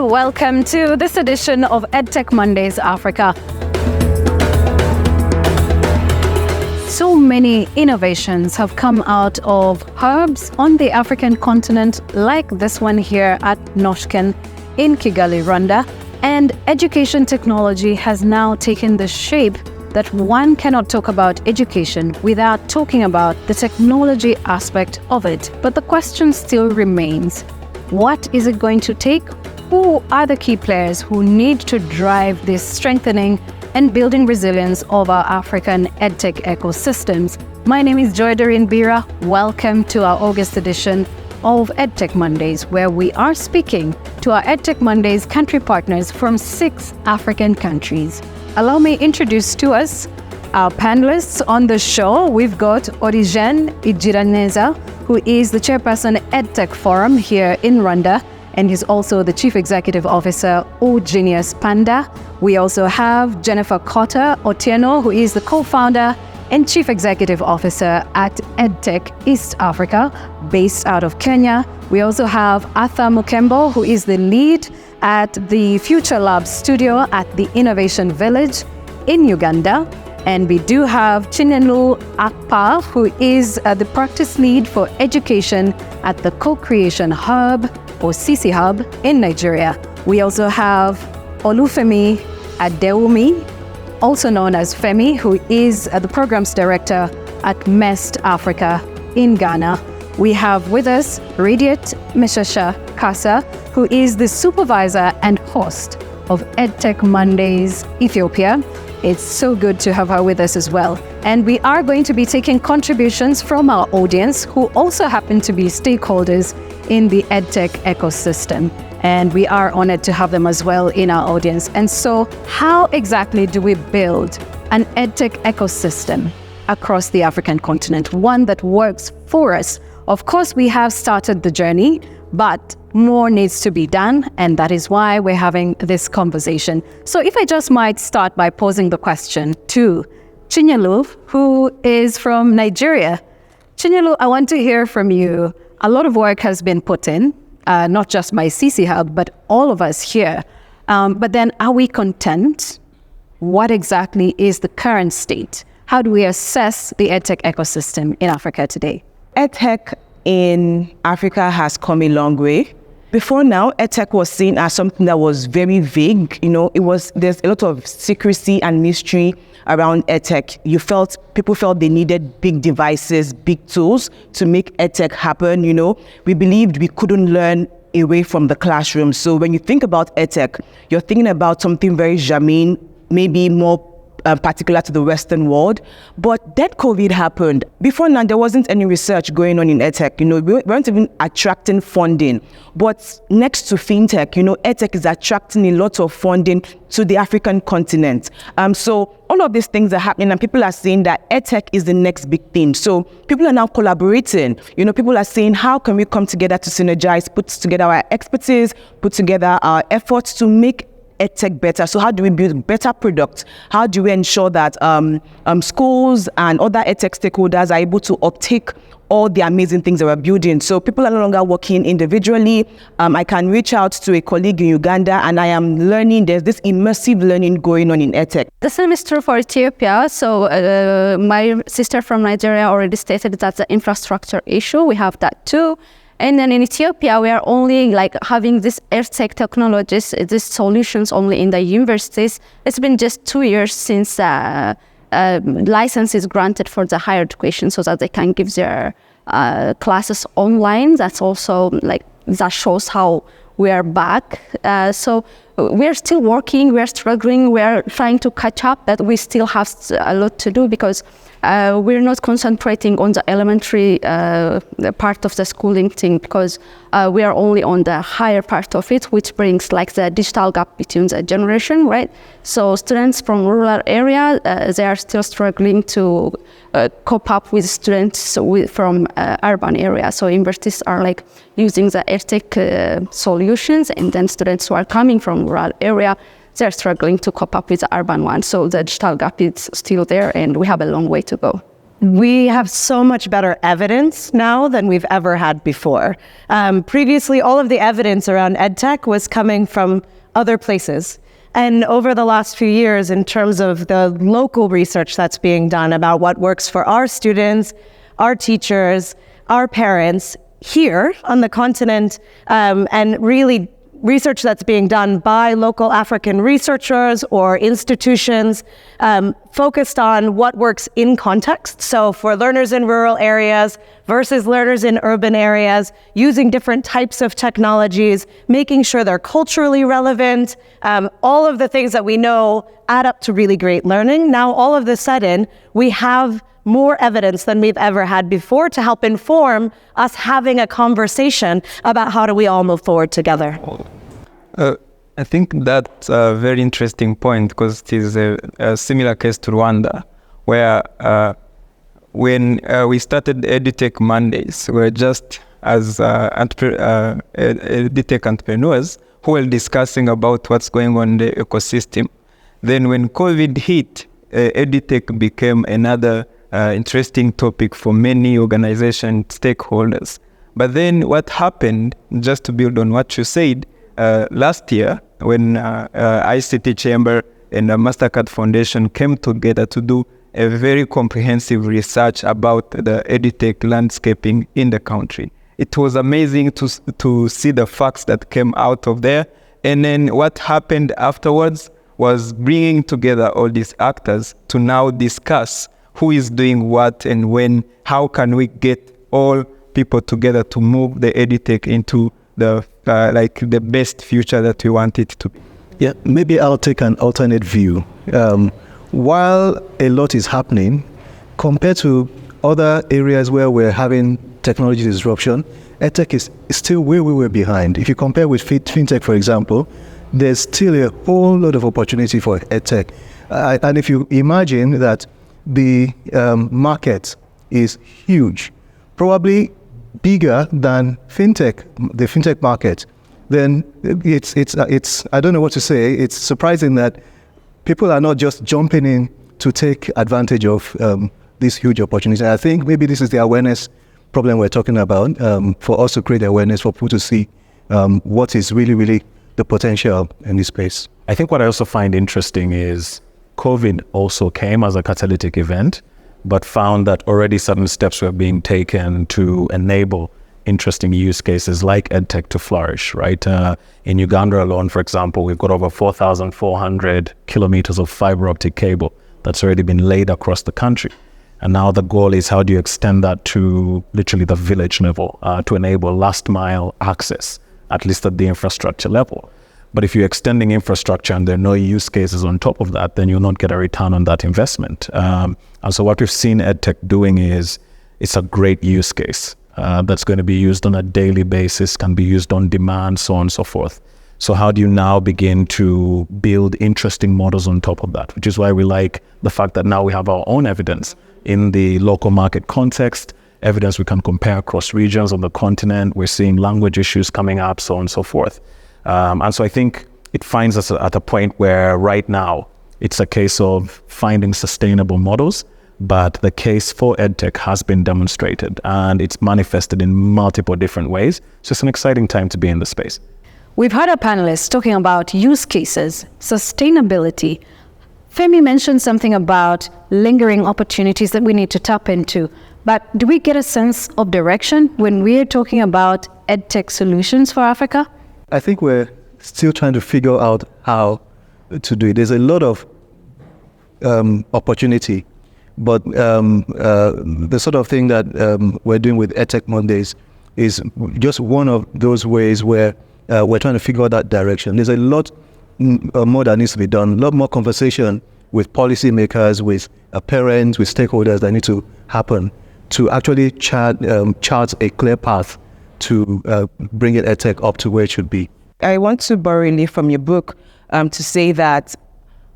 welcome to this edition of EdTech Mondays Africa. So many innovations have come out of hubs on the African continent, like this one here at Noshken in Kigali, Rwanda. And education technology has now taken the shape that one cannot talk about education without talking about the technology aspect of it. But the question still remains, what is it going to take? Who are the key players who need to drive this strengthening and building resilience of our African EdTech ecosystems? My name is Joy Doreen Bira. Welcome to our August edition of EdTech Mondays, where we are speaking to our EdTech Mondays country partners from 6 African countries. Allow me to introduce to us our panelists on the show. We've got Origen Ijiraneza, who is the chairperson EdTech Forum here in Rwanda, and he's also the Chief Executive Officer of Genius Panda. We also have Jennifer Cotter Otieno, who is the co-founder and Chief Executive Officer at EdTech East Africa, based out of Kenya. We also have Arthur Mukembo, who is the lead at the Future Lab Studio at the Innovation Village in Uganda. And we do have Chinenlu Akpa, who is the practice lead for education at the Co-Creation Hub, or CC Hub, in Nigeria. We also have Olufemi Adeomi, also known as Femi, who is the Programs Director at MEST Africa in Ghana. We have with us Radiat Meshasha Kasa, who is the Supervisor and host of EdTech Mondays Ethiopia. It's so good to have her with us as well. And we are going to be taking contributions from our audience, who also happen to be stakeholders in the EdTech ecosystem. And we are honored to have them as well in our audience. And so how exactly do we build an EdTech ecosystem across the African continent, one that works for us? Of course, we have started the journey, but more needs to be done. And that is why we're having this conversation. So if I just might start by posing the question to Chinenlu, who is from Nigeria. Chinenlu, I want to hear from you. A lot of work has been put in, not just by CC Hub, but all of us here. But then, are we content? What exactly is the current state? How do we assess the EdTech ecosystem in Africa today? EdTech in Africa has come a long way. Before now, EdTech was seen as something that was very vague. There's a lot of secrecy and mystery around EdTech. People felt they needed big devices, big tools to make EdTech happen. We believed we couldn't learn away from the classroom. So when you think about EdTech, you're thinking about something very germane, maybe more particular to the Western world. But then COVID happened. Before now, there wasn't any research going on in EdTech. We weren't even attracting funding. But next to fintech, EdTech is attracting a lot of funding to the African continent. So all of these things are happening, and people are saying that EdTech is the next big thing. So people are now collaborating. People are saying, how can we come together to synergize, put together our expertise, put together our efforts to make EdTech better? So how do we build better products? How do we ensure that schools and other EdTech stakeholders are able to uptake all the amazing things that we're building? So people are no longer working individually. I can reach out to a colleague in Uganda, and I am learning. There's this immersive learning going on in EdTech. The same is true for Ethiopia. So my sister from Nigeria already stated that's the infrastructure issue. We have that too. And then in Ethiopia, we are only having this EdTech technologies, these solutions only in the universities. It's been just 2 years since license is granted for the higher education so that they can give their classes online. That's also that shows how we are back. So we're still working, we're struggling, we're trying to catch up, but we still have a lot to do because we're not concentrating on the elementary part of the schooling thing because we are only on the higher part of it, which brings the digital gap between the generation, right? So students from rural area, they are still struggling to cope up with students from urban areas. So universities are using the EdTech solutions, and then students who are coming from rural area, they're struggling to cope up with the urban one. So the digital gap is still there, and we have a long way to go. We have so much better evidence now than we've ever had before. Previously, all of the evidence around EdTech was coming from other places. And over the last few years, in terms of the local research that's being done about what works for our students, our teachers, our parents here on the continent, and really research that's being done by local African researchers or institutions focused on what works in context. So for learners in rural areas versus learners in urban areas, using different types of technologies, making sure they're culturally relevant, all of the things that we know add up to really great learning. Now, all of a sudden, we have more evidence than we've ever had before to help inform us having a conversation about how do we all move forward together. I think that's a very interesting point, because it is a similar case to Rwanda, where when we started EdTechMondays, we were just as EdTech entrepreneurs who were discussing about what's going on in the ecosystem. Then when COVID hit, EdTech became another interesting topic for many organization stakeholders. But then what happened, just to build on what you said, last year when ICT Chamber and the MasterCard Foundation came together to do a very comprehensive research about the EdTech landscaping in the country. It was amazing to see the facts that came out of there. And then what happened afterwards was bringing together all these actors to now discuss who is doing what and when, how can we get all people together to move the EdTech into the the best future that we want it to be. Yeah, maybe I'll take an alternate view. While a lot is happening, compared to other areas where we're having technology disruption, EdTech is still where we were behind. If you compare with fintech, for example, there's still a whole lot of opportunity for EdTech. And if you imagine that the market is huge, probably bigger than fintech, the fintech market, then it's I don't know what to say. It's surprising that people are not just jumping in to take advantage of this huge opportunity. I think maybe this is the awareness problem we're talking about, for us to create awareness for people to see what is really the potential in this space. I think what I also find interesting is COVID also came as a catalytic event, but found that already certain steps were being taken to enable interesting use cases like EdTech to flourish, right? In Uganda alone, for example, we've got over 4,400 kilometers of fiber optic cable that's already been laid across the country. And now the goal is, how do you extend that to literally the village level to enable last mile access, at least at the infrastructure level. But if you're extending infrastructure and there are no use cases on top of that, then you'll not get a return on that investment. And so what we've seen EdTech doing is, it's a great use case that's going to be used on a daily basis, can be used on demand, so on and so forth. So how do you now begin to build interesting models on top of that? Which is why we like the fact that now we have our own evidence in the local market context, evidence we can compare across regions on the continent. We're seeing language issues coming up, so on and so forth. And so I think it finds us at a point where right now it's a case of finding sustainable models, but the case for EdTech has been demonstrated and it's manifested in multiple different ways. So it's an exciting time to be in the space. We've heard our panelists talking about use cases, sustainability. Femi mentioned something about lingering opportunities that we need to tap into. But do we get a sense of direction when we're talking about EdTech solutions for Africa? I think we're still trying to figure out how to do it. There's a lot of opportunity, but the sort of thing that we're doing with EdTechMondays is just one of those ways where we're trying to figure out that direction. There's a lot more that needs to be done, a lot more conversation with policymakers, with parents, with stakeholders that need to happen to actually chart a clear path to bringing EdTech up to where it should be. I want to borrow a leaf from your book to say that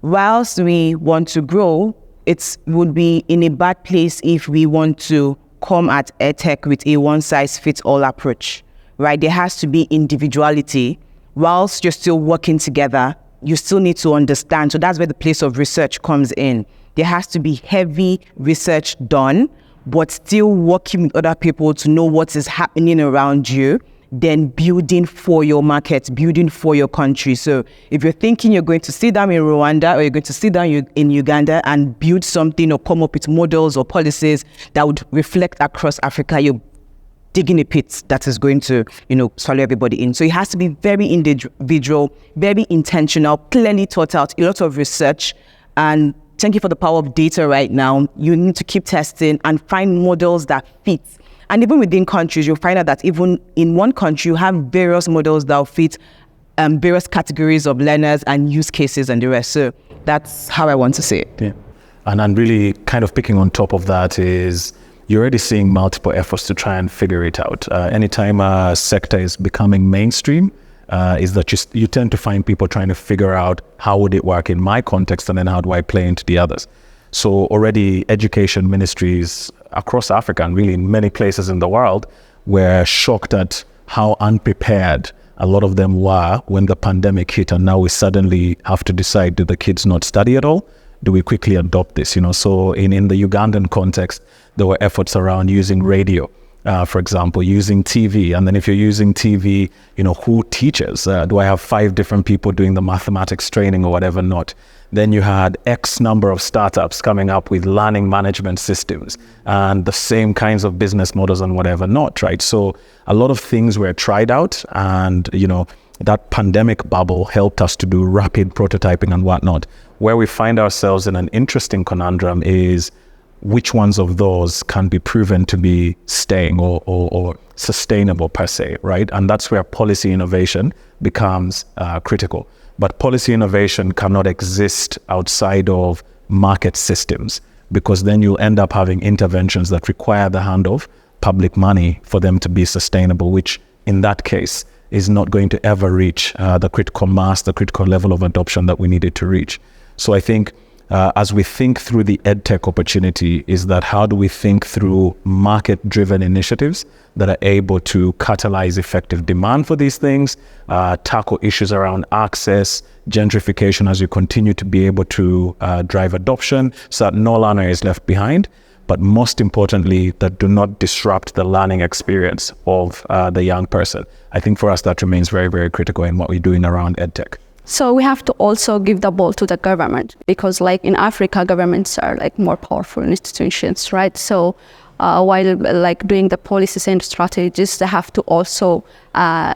whilst we want to grow, it would be in a bad place if we want to come at EdTech with a one-size-fits-all approach, right? There has to be individuality. Whilst you're still working together, you still need to understand. So that's where the place of research comes in. There has to be heavy research done but still working with other people to know what is happening around you, then building for your market, building for your country. So if you're thinking you're going to sit down in Rwanda or you're going to sit down in Uganda and build something or come up with models or policies that would reflect across Africa, you're digging a pit that is going to, swallow everybody in. So it has to be very individual, very intentional, clearly thought out, a lot of research. And thank you for the power of data right now. You need to keep testing and find models that fit. And even within countries, you'll find out that even in one country, you have various models that will fit various categories of learners and use cases and the rest. So that's how I want to say it. Yeah. And really kind of picking on top of that is you're already seeing multiple efforts to try and figure it out. Anytime a sector is becoming mainstream, is that you tend to find people trying to figure out how would it work in my context and then how do I play into the others. So already education ministries across Africa and really in many places in the world were shocked at how unprepared a lot of them were when the pandemic hit, and now we suddenly have to decide, do the kids not study at all? Do we quickly adopt this? So in the Ugandan context, there were efforts around using radio, for example, using TV. And then if you're using TV, who teaches? Do I have 5 different people doing the mathematics training or whatever not? Then you had X number of startups coming up with learning management systems and the same kinds of business models and whatever not, right? So a lot of things were tried out, and, that pandemic bubble helped us to do rapid prototyping and whatnot. Where we find ourselves in an interesting conundrum is which ones of those can be proven to be staying or sustainable per se, right? And that's where policy innovation becomes critical. But policy innovation cannot exist outside of market systems, because then you'll end up having interventions that require the hand of public money for them to be sustainable, which in that case is not going to ever reach the critical mass, the critical level of adoption that we needed to reach. So I think as we think through the EdTech opportunity, is that how do we think through market-driven initiatives that are able to catalyze effective demand for these things, tackle issues around access, gentrification as you continue to be able to drive adoption so that no learner is left behind, but most importantly, that do not disrupt the learning experience of the young person. I think for us that remains very, very critical in what we're doing around EdTech. So we have to also give the ball to the government, because like in Africa, governments are like more powerful institutions, right? So while like doing the policies and strategies, they have to also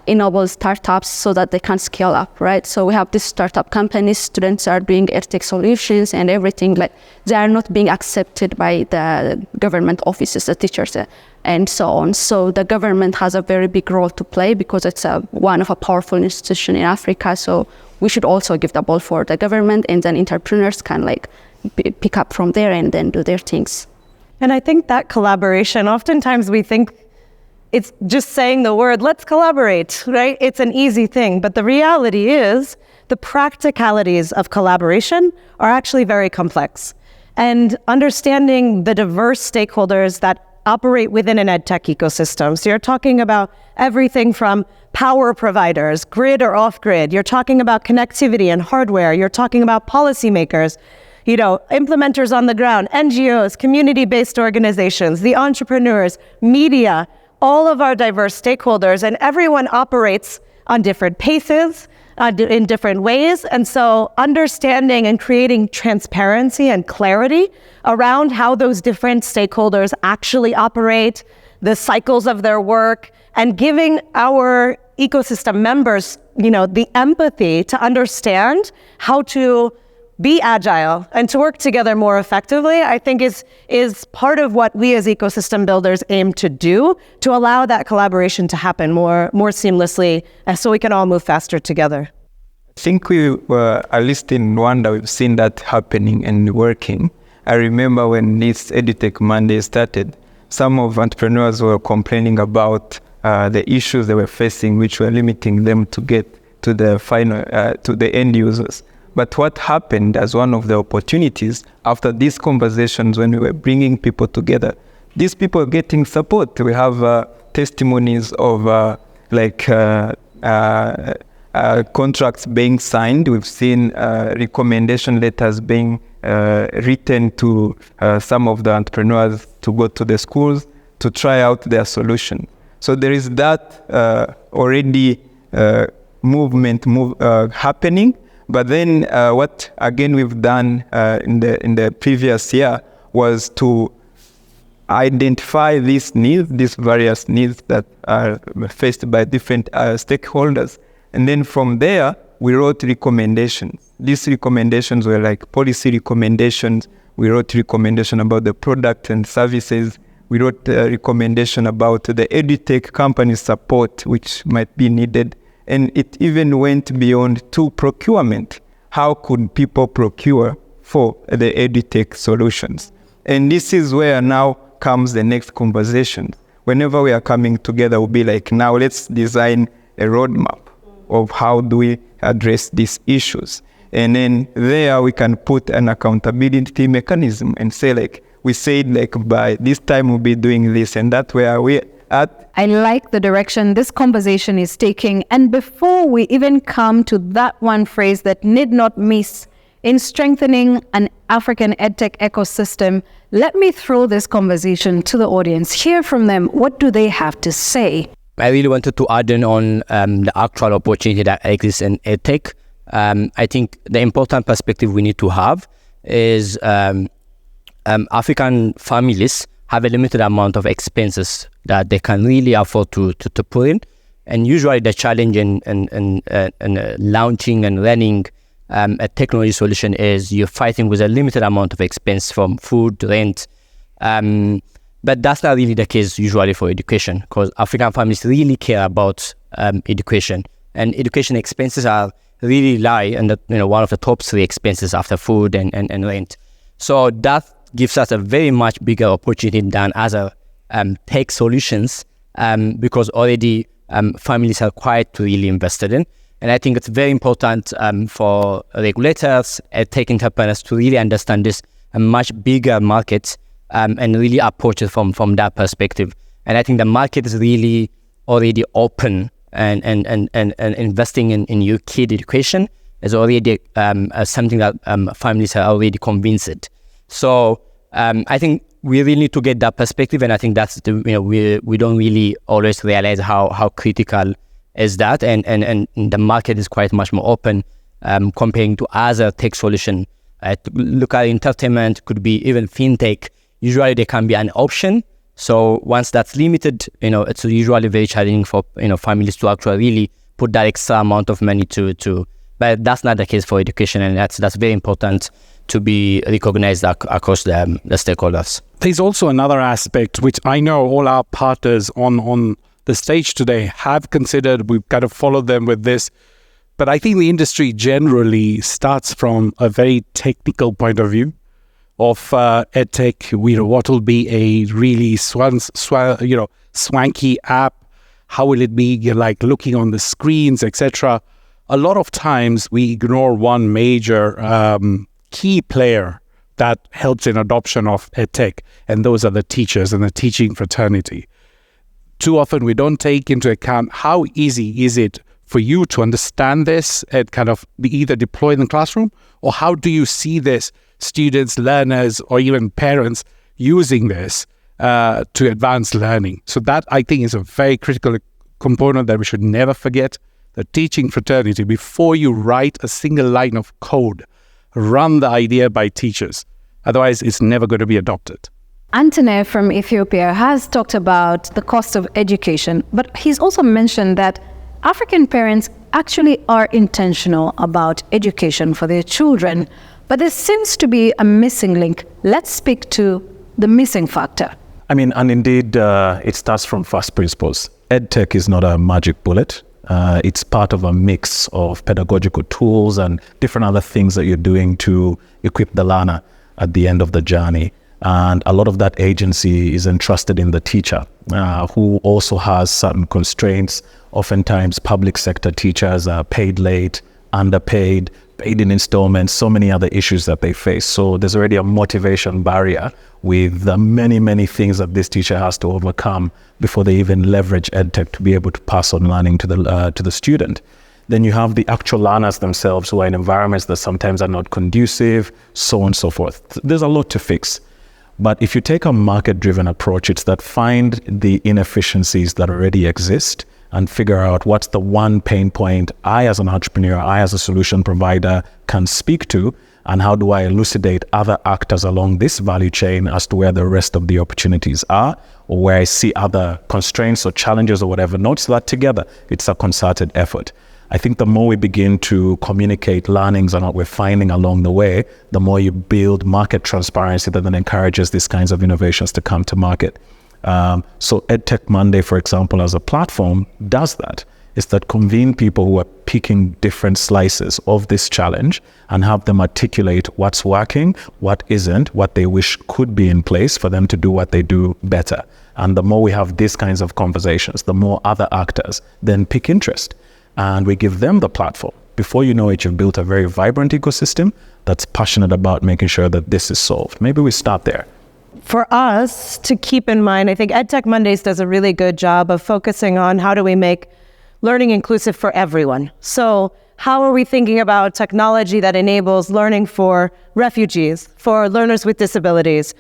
enable startups so that they can scale up, right? So we have these startup companies, students are doing EdTech solutions and everything, like they are not being accepted by the government offices, the teachers, and so on. So the government has a very big role to play because it's one of a powerful institution in Africa. So we should also give the ball for the government, and then entrepreneurs can like pick up from there and then do their things. And I think that collaboration, oftentimes we think it's just saying the word, let's collaborate, right? It's an easy thing. But the reality is the practicalities of collaboration are actually very complex. And understanding the diverse stakeholders that operate within an EdTech ecosystem. So you're talking about everything from power providers, grid or off-grid. You're talking about connectivity and hardware. You're talking about policymakers, implementers on the ground, NGOs, community-based organizations, the entrepreneurs, media, all of our diverse stakeholders, and everyone operates on different paces, in different ways. And so understanding and creating transparency and clarity around how those different stakeholders actually operate, the cycles of their work, and giving our ecosystem members, the empathy to understand how to be agile and to work together more effectively, I think is part of what we as ecosystem builders aim to do, to allow that collaboration to happen more seamlessly, so we can all move faster together. I think we were, at least in Rwanda, we've seen that happening and working. I remember when this EdTechMondays started, some of entrepreneurs were complaining about the issues they were facing, which were limiting them to get to the final, to the end users. But what happened as one of the opportunities after these conversations, when we were bringing people together, these people are getting support. We have testimonies of contracts being signed. We've seen recommendation letters being written to some of the entrepreneurs to go to the schools to try out their solution. So there is that already movement happening. But then what again we've done in the previous year was to identify these needs, these various needs that are faced by different stakeholders. And then from there, we wrote recommendations. These recommendations were like policy recommendations. We wrote recommendation about the product and services. We wrote a recommendation about the EdTech company support, which might be needed. And it even went beyond to procurement. How could people procure for the EdTech solutions? And this is where now comes the next conversation. Whenever we are coming together, we'll be like, now let's design a roadmap of how do we address these issues. And then there we can put an accountability mechanism and say like, we said like by this time we'll be doing this, and that's where we're at. I like the direction this conversation is taking. And before we even come to that one phrase that need not miss in strengthening an African EdTech ecosystem, let me throw this conversation to the audience. Hear from them. What do they have to say? I really wanted to add in on the actual opportunity that exists in EdTech. I think the important perspective we need to have is African families have a limited amount of expenses that they can really afford to put in. And usually the challenge in launching and running a technology solution is you're fighting with a limited amount of expense from food, rent. But that's not really the case usually for education, because African families really care about education. And education expenses are really lie and one of the top 3 expenses after food and rent. So that gives us a very much bigger opportunity than other tech solutions because already families are quite really invested in. And I think it's very important for regulators, tech entrepreneurs to really understand this a much bigger market and really approach it from that perspective. And I think the market is really already open and investing in your kid education is already something that families are already convinced. So I think we really need to get that perspective, and I think that's we don't really always realize how critical is that, and the market is quite much more open comparing to other tech solution. Look at entertainment, could be even fintech. Usually they can be an option. So once that's limited, it's usually very challenging for families to actually really put that extra amount of money to. But that's not the case for education, and that's very important to be recognized across the stakeholders. There's also another aspect which I know all our partners on the stage today have considered. We've kind of followed them with this. But I think the industry generally starts from a very technical point of view of EdTech. What will be a really swanky app? How will it be? You're like looking on the screens, etc. A lot of times we ignore one major key player that helps in adoption of EdTech, and those are the teachers and the teaching fraternity. Too often we don't take into account how easy is it for you to understand this and kind of be either deployed in the classroom, or how do you see this, students, learners, or even parents using this to advance learning. So that, I think, is a very critical component that we should never forget. The teaching fraternity, before you write a single line of code, run the idea by teachers. Otherwise, it's never going to be adopted. Antone from Ethiopia has talked about the cost of education, but he's also mentioned that African parents actually are intentional about education for their children, but there seems to be a missing link. Let's speak to the missing factor. I mean, and indeed, it starts from first principles. EdTech is not a magic bullet. It's part of a mix of pedagogical tools and different other things that you're doing to equip the learner at the end of the journey. And a lot of that agency is entrusted in the teacher, who also has certain constraints. Oftentimes, public sector teachers are paid late, underpaid, paid in installments, so many other issues that they face. So there's already a motivation barrier with the many, many things that this teacher has to overcome before they even leverage EdTech to be able to pass on learning to the student. Then you have the actual learners themselves who are in environments that sometimes are not conducive, so on and so forth. There's a lot to fix. But if you take a market-driven approach, it's that find the inefficiencies that already exist and figure out what's the one pain point I as an entrepreneur, I as a solution provider can speak to, and how do I elucidate other actors along this value chain as to where the rest of the opportunities are, or where I see other constraints or challenges or whatever. Notice that together, it's a concerted effort. I think the more we begin to communicate learnings and what we're finding along the way, the more you build market transparency that then encourages these kinds of innovations to come to market. So EdTech Monday, for example, as a platform does that. It's that convene people who are picking different slices of this challenge and have them articulate what's working, what isn't, what they wish could be in place for them to do what they do better. And the more we have these kinds of conversations, the more other actors then pick interest. And we give them the platform. Before you know it, you've built a very vibrant ecosystem that's passionate about making sure that this is solved. Maybe we start there. For us to keep in mind, I think EdTech Mondays does a really good job of focusing on how do we make learning inclusive for everyone. So how are we thinking about technology that enables learning for refugees, for learners with disabilities,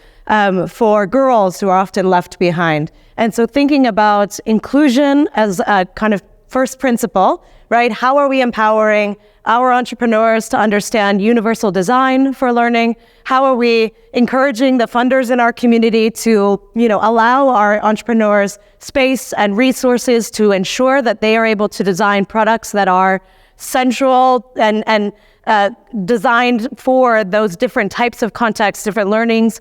for girls who are often left behind? And so thinking about inclusion as a kind of first principle, right? How are we empowering our entrepreneurs to understand universal design for learning? How are we encouraging the funders in our community to, allow our entrepreneurs space and resources to ensure that they are able to design products that are central and designed for those different types of contexts, different learners.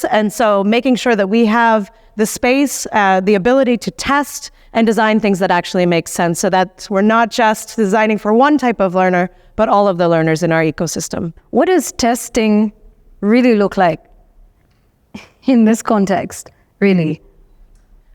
And so making sure that we have the space, the ability to test and design things that actually make sense, so that we're not just designing for one type of learner, but all of the learners in our ecosystem. What does testing really look like in this context, really?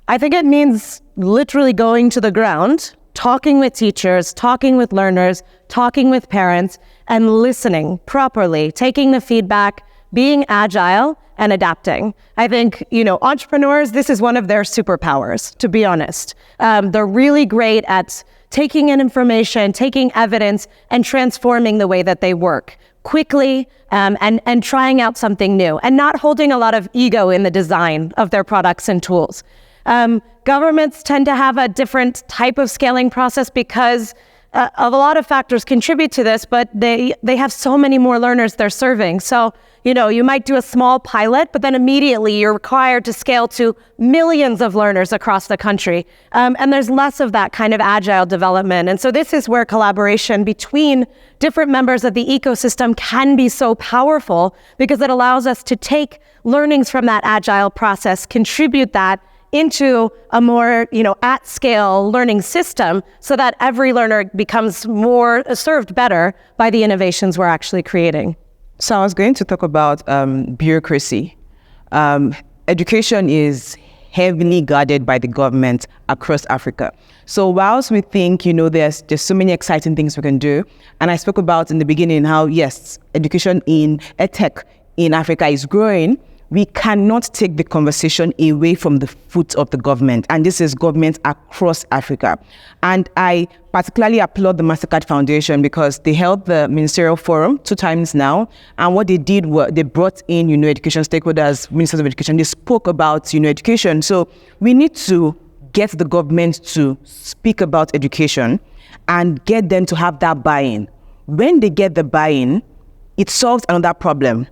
I think it means literally going to the ground, talking with teachers, talking with learners, talking with parents, and listening properly, taking the feedback, being agile and adapting. I think, entrepreneurs, this is one of their superpowers, to be honest. They're really great at taking in information, taking evidence, and transforming the way that they work quickly, and trying out something new, and not holding a lot of ego in the design of their products and tools. Governments tend to have a different type of scaling process because a lot of factors contribute to this, but they have so many more learners they're serving. So, you might do a small pilot, but then immediately you're required to scale to millions of learners across the country. And there's less of that kind of agile development. And so this is where collaboration between different members of the ecosystem can be so powerful, because it allows us to take learnings from that agile process, contribute that into a more, at scale learning system, so that every learner becomes more served better by the innovations we're actually creating. So I was going to talk about bureaucracy. Education is heavily guarded by the government across Africa. So whilst we think, there's so many exciting things we can do, and I spoke about in the beginning how, yes, education in EdTech in Africa is growing, we cannot take the conversation away from the foot of the government. And this is government across Africa. And I particularly applaud the MasterCard Foundation, because they held the ministerial forum 2 times now. And what they did was they brought in, education stakeholders, ministers of education. They spoke about, education. So we need to get the government to speak about education and get them to have that buy-in. When they get the buy-in, it solves another problem: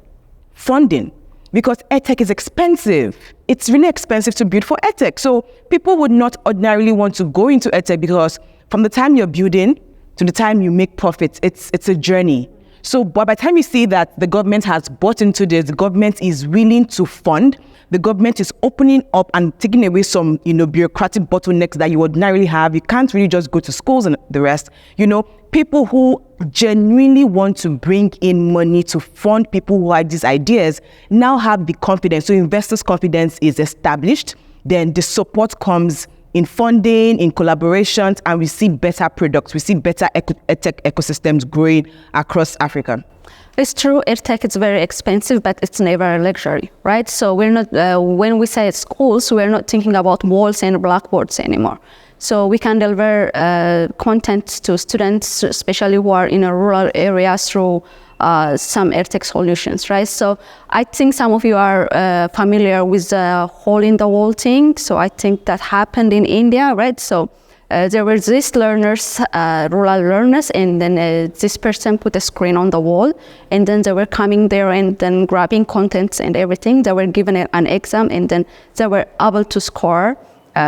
funding. Because EdTech is expensive. It's really expensive to build for EdTech. So people would not ordinarily want to go into EdTech, because from the time you're building to the time you make profits, it's a journey. So by the time you see that the government has bought into this, the government is willing to fund, the government is opening up and taking away some, bureaucratic bottlenecks that you ordinarily have. You can't really just go to schools and the rest. People who genuinely want to bring in money to fund people who have these ideas now have the confidence. So investors' confidence is established. Then the support comes in funding, in collaborations, and we see better products. We see better EdTech ecosystems growing across Africa. It's true, EdTech is very expensive, but it's never a luxury, right? So we're not, when we say schools, we're not thinking about walls and blackboards anymore. So we can deliver content to students, especially who are in a rural areas, through some EdTech solutions, right? So I think some of you are familiar with the hole in the wall thing. So I think that happened in India, right? So there were these learners, rural learners, and then this person put a screen on the wall, and then they were coming there and then grabbing contents and everything. They were given an exam, and then they were able to score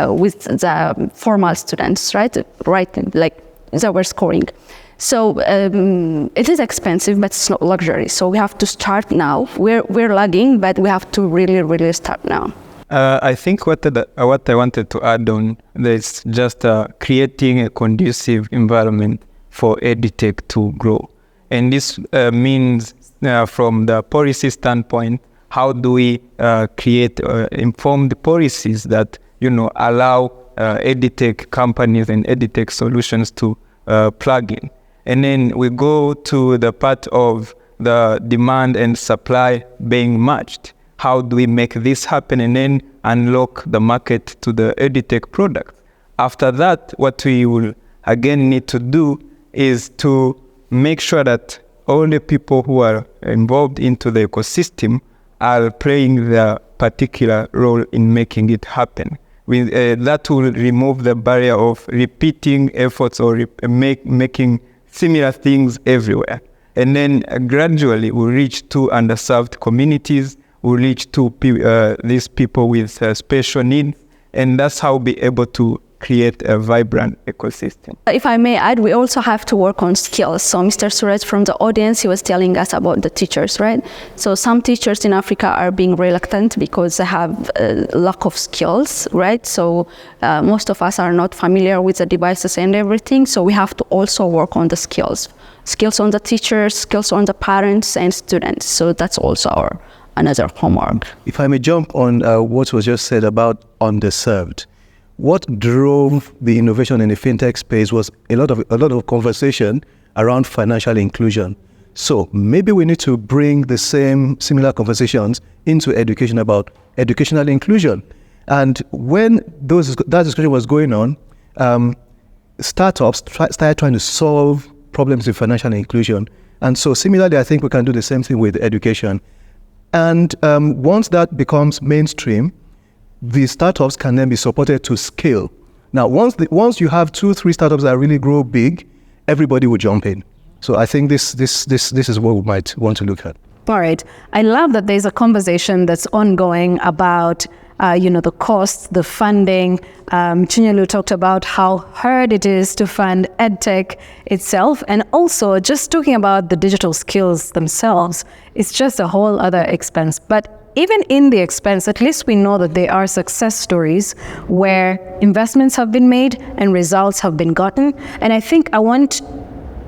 with the formal students, right? Right, like they were scoring. So it is expensive, but it's not luxury. So we have to start now. We're lagging, but we have to really start now. I think what I wanted to add on is just creating a conducive environment for EdTech to grow. And this means from the policy standpoint, how do we create informed policies that allow EdTech companies and EdTech solutions to plug in. And then we go to the part of the demand and supply being matched. How do we make this happen and then unlock the market to the EdTech product? After that, what we will again need to do is to make sure that all the people who are involved into the ecosystem are playing their particular role in making it happen. That will remove the barrier of repeating efforts or making similar things everywhere. And then gradually we'll reach to underserved communities, we'll reach to these people with special needs, and that's how we'll be able to create a vibrant ecosystem. If I may add, we also have to work on skills. So Mr. Suraj from the audience, he was telling us about the teachers, right? So some teachers in Africa are being reluctant because they have a lack of skills, right? So most of us are not familiar with the devices and everything. So we have to also work on the skills. Skills on the teachers, skills on the parents and students. So that's also another homework. If I may jump on what was just said about underserved. What drove the innovation in the fintech space was a lot of conversation around financial inclusion. So maybe we need to bring the similar conversations into education about educational inclusion. And when that discussion was going on, startups started trying to solve problems with financial inclusion. And so similarly, I think we can do the same thing with education. And once that becomes mainstream, the startups can then be supported to scale. Now, once you have 2-3 startups that really grow big, everybody will jump in. So I think this is what we might want to look at. All right. I love that there's a conversation that's ongoing about the costs, the funding. Chinyelu talked about how hard it is to fund EdTech itself, and also just talking about the digital skills themselves. It's just a whole other expense. But even in the expense, at least we know that there are success stories where investments have been made and results have been gotten. And I think I want,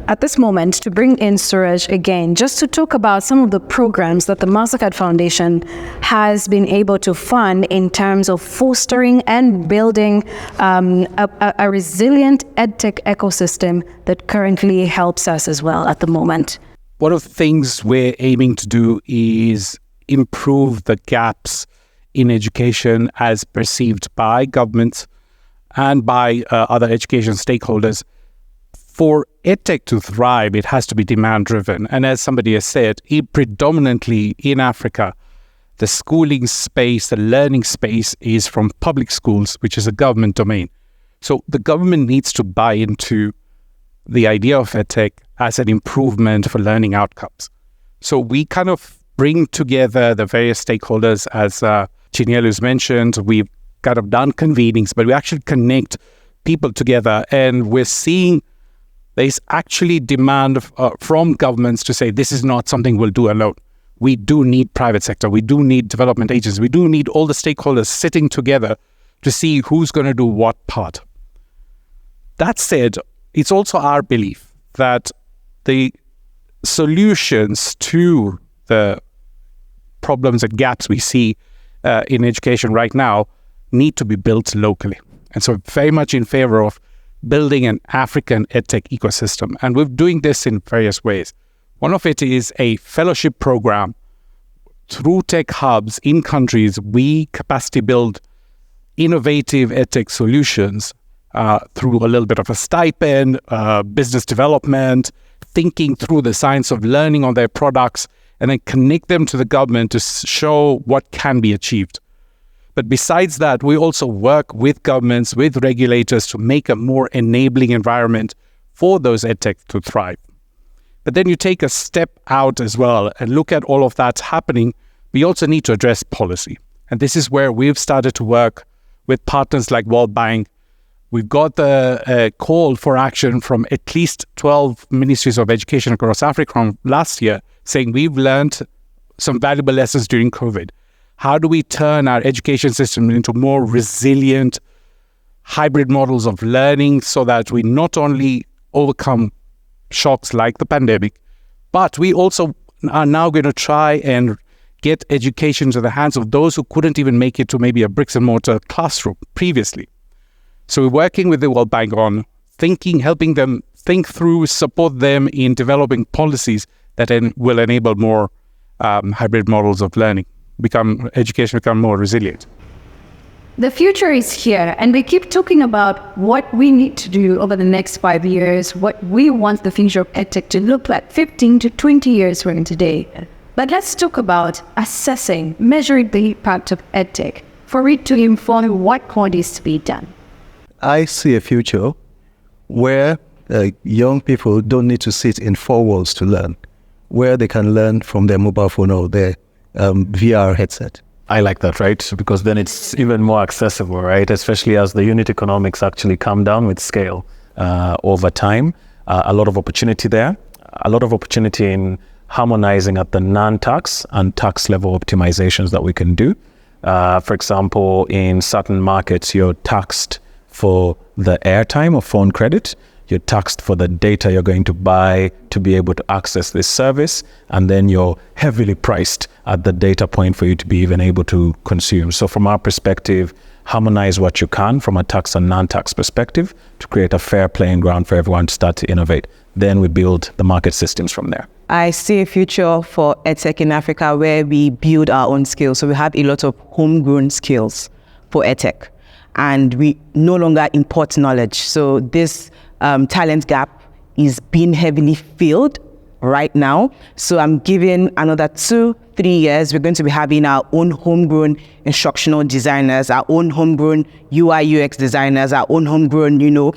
at this moment, to bring in Suraj again, just to talk about some of the programs that the Mastercard Foundation has been able to fund in terms of fostering and building a resilient EdTech ecosystem that currently helps us as well at the moment. One of the things we're aiming to do is improve the gaps in education as perceived by governments and by other education stakeholders. For EdTech to thrive, it has to be demand-driven. And as somebody has said, predominantly in Africa, the schooling space, the learning space is from public schools, which is a government domain. So the government needs to buy into the idea of EdTech as an improvement for learning outcomes. So we kind of bring together the various stakeholders, as Chinyelu's mentioned. We've kind of done convenings, but we actually connect people together, and we're seeing there's actually demand from governments to say this is not something we'll do alone. We do need private sector. We do need development agents. We do need all the stakeholders sitting together to see who's going to do what part. That said, it's also our belief that the solutions to the problems and gaps we see in education right now need to be built locally. And so very much in favor of building an African EdTech ecosystem. And we're doing this in various ways. One of it is a fellowship program. Through tech hubs in countries, we capacity build innovative EdTech solutions through a little bit of a stipend, business development, thinking through the science of learning on their products, and then connect them to the government to show what can be achieved. But besides that, we also work with governments, with regulators to make a more enabling environment for those EdTech to thrive. But then you take a step out as well and look at all of that happening. We also need to address policy. And this is where we've started to work with partners like World Bank. We've got the call for action from at least 12 ministries of education across Africa from last year, saying we've learned some valuable lessons during COVID. How do we turn our education system into more resilient hybrid models of learning so that we not only overcome shocks like the pandemic, but we also are now going to try and get education to the hands of those who couldn't even make it to maybe a bricks and mortar classroom previously. So we're working with the World Bank on thinking, helping them think through, support them in developing policies that will enable more hybrid models of learning, education become more resilient. The future is here, and we keep talking about what we need to do over the next 5 years, what we want the future of EdTech to look like 15 to 20 years from today. But let's talk about assessing, measuring the impact of EdTech for it to inform what is to be done. I see a future where young people don't need to sit in four walls to learn, where they can learn from their mobile phone or their VR headset. I like that, right? Because then it's even more accessible, right? Especially as the unit economics actually come down with scale over time. A lot of opportunity there, a lot of opportunity in harmonizing at the non-tax and tax level optimizations that we can do. For example, in certain markets, you're taxed for the airtime or phone credit. You're taxed for the data you're going to buy to be able to access this service, and then you're heavily priced at the data point for you to be even able to consume. So from our perspective, harmonize what you can from a tax and non-tax perspective to create a fair playing ground for everyone to start to innovate. Then we build the market systems from there. I see a future for EdTech in Africa where we build our own skills. So we have a lot of homegrown skills for EdTech, and we no longer import knowledge. So this talent gap is being heavily filled right now. So I'm giving another 2-3 years, we're going to be having our own homegrown instructional designers, our own homegrown UI UX designers, our own homegrown,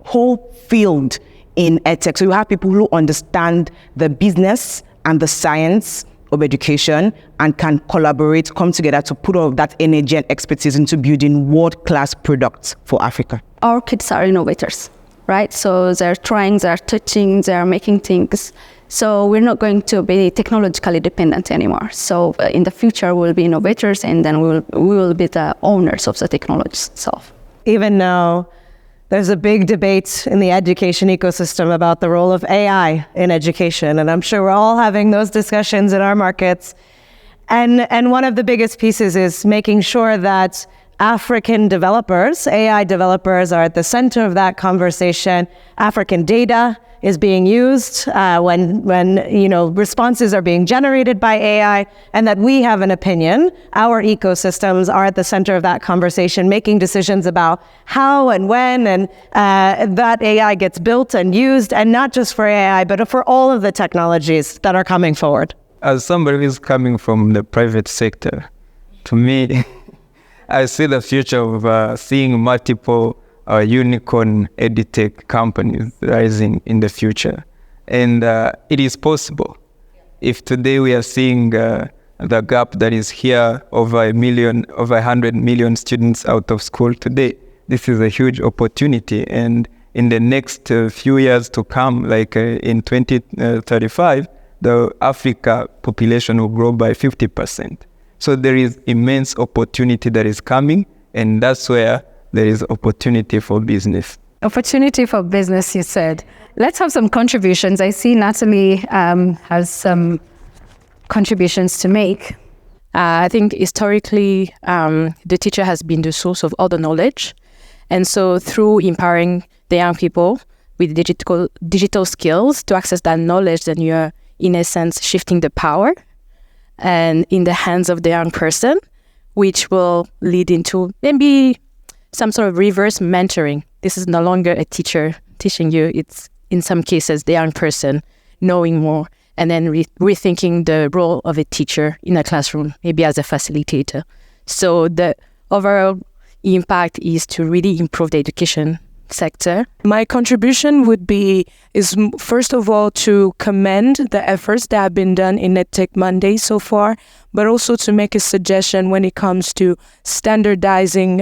whole field in EdTech. So you have people who understand the business and the science of education and can collaborate, come together to put all of that energy and expertise into building world-class products for Africa. Our kids are innovators, right? So they're trying, they're touching, they're making things. So we're not going to be technologically dependent anymore. So in the future, we'll be innovators, and then we will be the owners of the technology itself. Even now, there's a big debate in the education ecosystem about the role of AI in education, and I'm sure we're all having those discussions in our markets. And one of the biggest pieces is making sure that African developers, AI developers, are at the center of that conversation. African data is being used when responses are being generated by AI, and that we have an opinion. Our ecosystems are at the center of that conversation, making decisions about how and when and that AI gets built and used, and not just for AI, but for all of the technologies that are coming forward. As somebody who's coming from the private sector, to me, I see the future of seeing multiple unicorn EdTech companies rising in the future. And it is possible. If today we are seeing the gap that is here, over 100 million students out of school today, this is a huge opportunity. And in the next few years to come, like in 2035, the Africa population will grow by 50%. So there is immense opportunity that is coming, and that's where there is opportunity for business. Opportunity for business, you said. Let's have some contributions. I see Natalie has some contributions to make. I think historically, the teacher has been the source of all the knowledge. And so through empowering the young people with digital skills to access that knowledge, then you're, in a sense, shifting the power and in the hands of the young person, which will lead into maybe some sort of reverse mentoring this is no longer a teacher teaching you. It's in some cases the young person knowing more and then rethinking the role of a teacher in a classroom, maybe as a facilitator. So the overall impact is to really improve the education sector. My contribution is first of all to commend the efforts that have been done in EdTechMondays so far, but also to make a suggestion when it comes to standardizing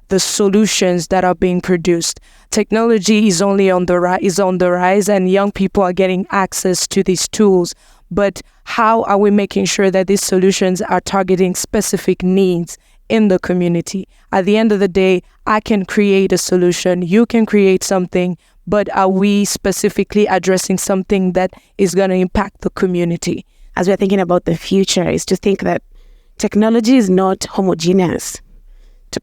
the solutions that are being produced. Technology is only on the rise, and young people are getting access to these tools. But how are we making sure that these solutions are targeting specific needs in the community? At the end of the day, I can create a solution, you can create something, but are we specifically addressing something that is going to impact the community? As we're thinking about the future, is to think that technology is not homogeneous.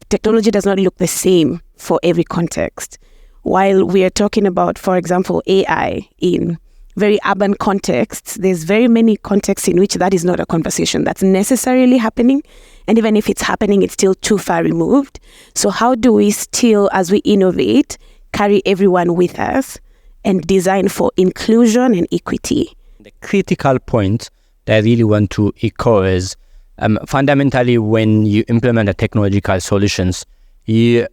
Technology does not look the same for every context. While we are talking about, for example, AI in very urban contexts, there's very many contexts in which that is not a conversation that's necessarily happening. And even if it's happening, it's still too far removed. So how do we still, as we innovate, carry everyone with us and design for inclusion and equity? The critical point that I really want to echo is fundamentally when you implement the technological solutions, we're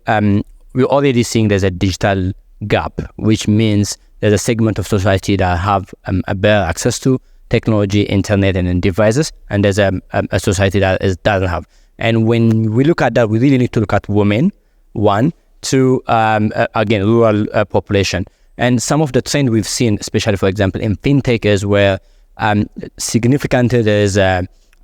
already seeing there's a digital gap, which means there's a segment of society that have a better access to technology, internet, and devices, and there's a society that doesn't have. And when we look at that, we really need to look at women, one, two, again, rural population. And some of the trend we've seen, especially, for example, in fintech, is where significantly there's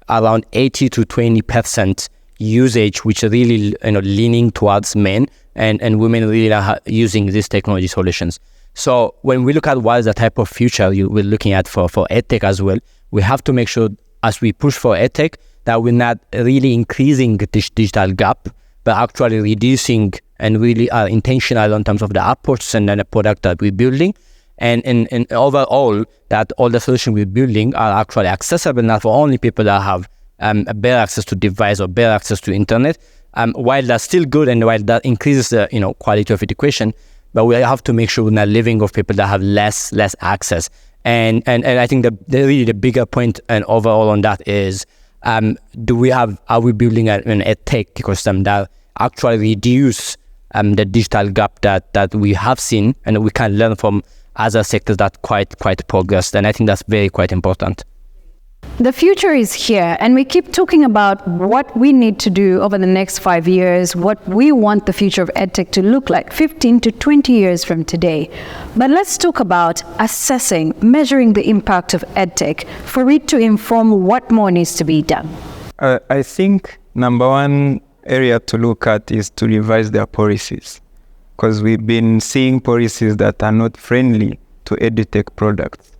around 80 to 20% usage, which are really leaning towards men, and women really are using these technology solutions. So when we look at what is the type of future we're looking at for EdTech as well, we have to make sure as we push for EdTech that we're not really increasing this digital gap, but actually reducing and really are intentional in terms of the approach and then the product that we're building. And overall, that all the solutions we're building are actually accessible not for only people that have a better access to device or better access to internet, while that's still good and while that increases the quality of education, but we have to make sure we're not living with people that have less access. And I think really the bigger point and overall on that is, are we building an EdTech ecosystem that actually reduce the digital gap that we have seen and we can learn from other sectors that quite progressed. And I think that's quite important. The future is here, and we keep talking about what we need to do over the next 5 years, what we want the future of EdTech to look like 15 to 20 years from today. But let's talk about assessing, measuring the impact of EdTech for it to inform what more needs to be done. I think number one area to look at is to revise their policies, because we've been seeing policies that are not friendly to EdTech products.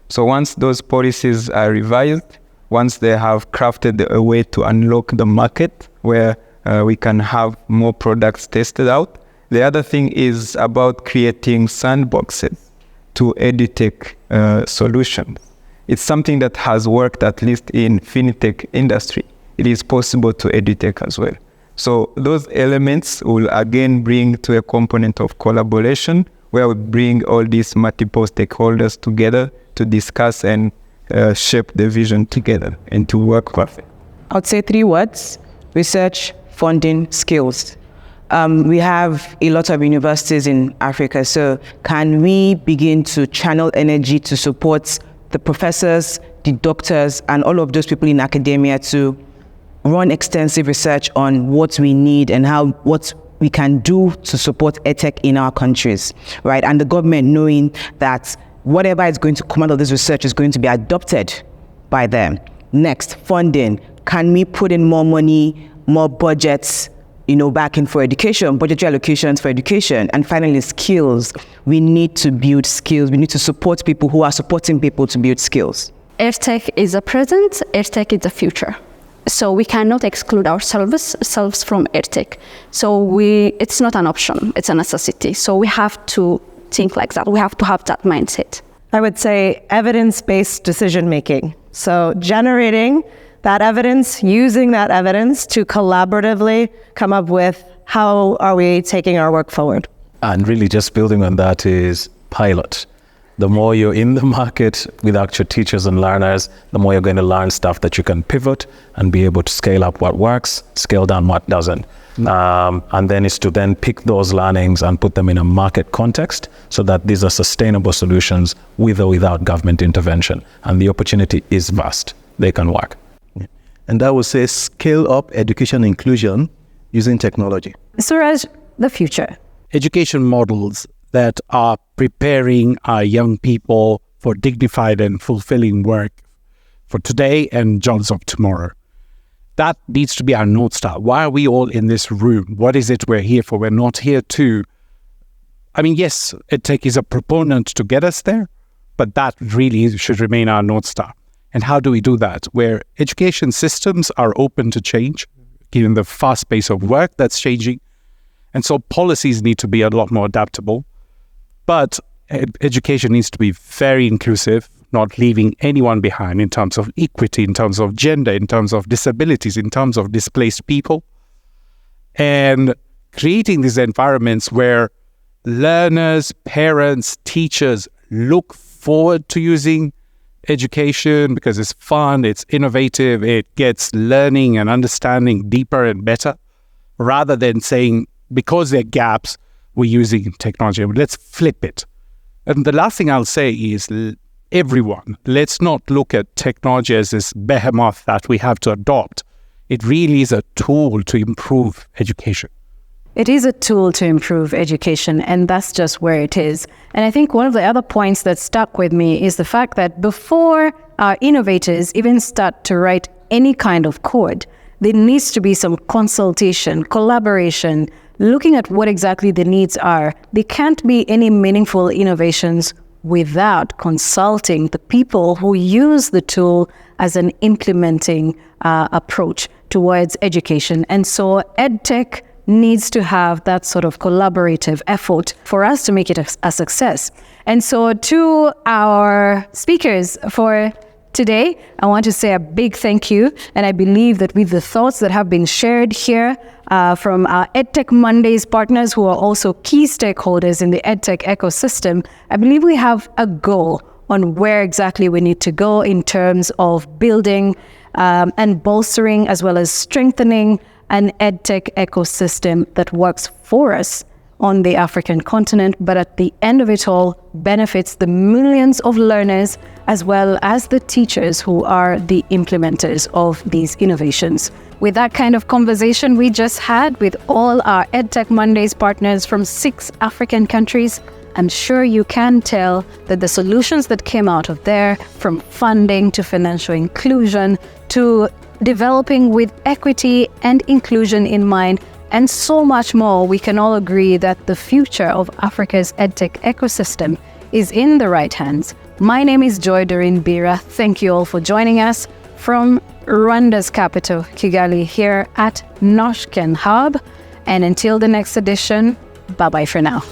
So once those policies are revised, once they have crafted a way to unlock the market where we can have more products tested out, the other thing is about creating sandboxes to EdTech solutions. It's something that has worked at least in fintech industry. It is possible to EdTech as well. So those elements will again bring to a component of collaboration where we bring all these multiple stakeholders together to discuss and shape the vision together and to work perfect. I would say 3 words: research, funding, skills. We have a lot of universities in Africa, so can we begin to channel energy to support the professors, the doctors, and all of those people in academia to run extensive research on what we need and what we can do to support EdTech in our countries, right? And the government knowing that whatever is going to come out of this research is going to be adopted by them. Next, funding. Can we put in more money, more budgets, back in for education, budgetary allocations for education? And finally, skills. We need to build skills. We need to support people who are supporting people to build skills. EdTech is a present, EdTech is a future. So we cannot exclude ourselves from EdTech. So it's not an option, it's a necessity. So we have to think like that. We have to have that mindset. I would say evidence-based decision-making. So generating that evidence, using that evidence to collaboratively come up with how are we taking our work forward. And really just building on that is pilot. The more you're in the market with actual teachers and learners, the more you're going to learn stuff that you can pivot and be able to scale up what works, scale down what doesn't. And then is to then pick those learnings and put them in a market context so that these are sustainable solutions with or without government intervention. And the opportunity is vast. They can work. And I would say scale up education inclusion using technology. Suraj, the future. Education models that are preparing our young people for dignified and fulfilling work for today and jobs of tomorrow. That needs to be our North Star. Why are we all in this room? What is it we're here for? We're not here to... yes, EdTech is a proponent to get us there, but that really should remain our North Star. And how do we do that? Where education systems are open to change, given the fast pace of work that's changing. And so policies need to be a lot more adaptable. But education needs to be very inclusive, not leaving anyone behind in terms of equity, in terms of gender, in terms of disabilities, in terms of displaced people. And creating these environments where learners, parents, teachers look forward to using education because it's fun, it's innovative, it gets learning and understanding deeper and better, rather than saying, because there are gaps, we're using technology. Let's flip it. And the last thing I'll say is, everyone, let's not look at technology as this behemoth that we have to adopt. It really is a tool to improve education. It is a tool to improve education, and that's just where it is. And I think one of the other points that stuck with me is the fact that before our innovators even start to write any kind of code, there needs to be some consultation, collaboration, looking at what exactly the needs are. There can't be any meaningful innovations without consulting the people who use the tool as an implementing approach towards education. And so EdTech needs to have that sort of collaborative effort for us to make it a success. And so to our speakers for today, I want to say a big thank you. And I believe that with the thoughts that have been shared here from our EdTechMondays partners, who are also key stakeholders in the EdTech ecosystem, I believe we have a goal on where exactly we need to go in terms of building and bolstering, as well as strengthening an EdTech ecosystem that works for us on the African continent, but at the end of it all, benefits the millions of learners as well as the teachers who are the implementers of these innovations. With that kind of conversation we just had with all our EdTechMondays partners from 6 African countries, I'm sure you can tell that the solutions that came out of there, from funding to financial inclusion to developing with equity and inclusion in mind, and so much more, we can all agree that the future of Africa's EdTech ecosystem is in the right hands. My name is Joy Doreen Bira. Thank you all for joining us from Rwanda's capital, Kigali, here at Noshken Hub. And until the next edition, bye-bye for now.